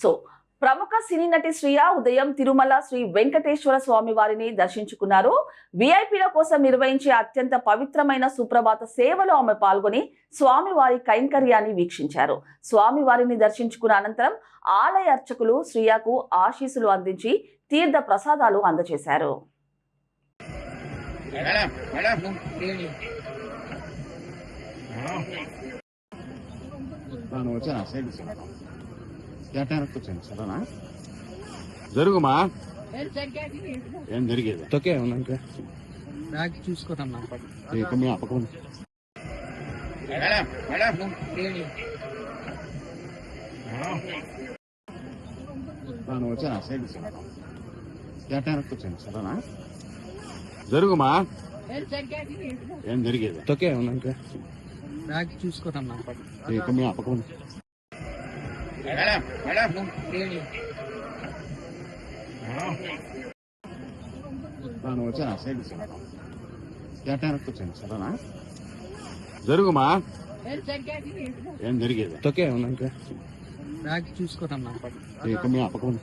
So ప్రముఖ సినీ నటి శ్రియ ఉదయం తిరుమల శ్రీ వెంకటేశ్వర స్వామి వారిని దర్శించుకున్నారు. విఐపీల కోసం నిర్వహించే అత్యంత పవిత్రమైన సుప్రభాత సేవలో ఆమె పాల్గొని స్వామివారి కైంకర్యాన్ని వీక్షించారు. స్వామివారిని దర్శించుకున్న అనంతరం ఆలయ అర్చకులు శ్రియకు ఆశీస్సులు అందించి తీర్థ ప్రసాదాలు అందజేశారు. జరుగుమా ఏం జరిగేది ఓకే బ్యాగ్ చూసుకోదమ్మా అప్పకుండా వచ్చాను సైడ్ కేటానికి వచ్చాను సరేనా జరుగుమా ఏం జరిగేది ఓకే బ్యాగ్ చూసుకోదమ్మా అప్పకుండా వచ్చాను సైడ్ కేటానికి వచ్చాను సరేనా జరుగుమా ఏం జరిగేది ఓకే బ్యాగ్ చూసుకోదమ్మా అప్పకుండా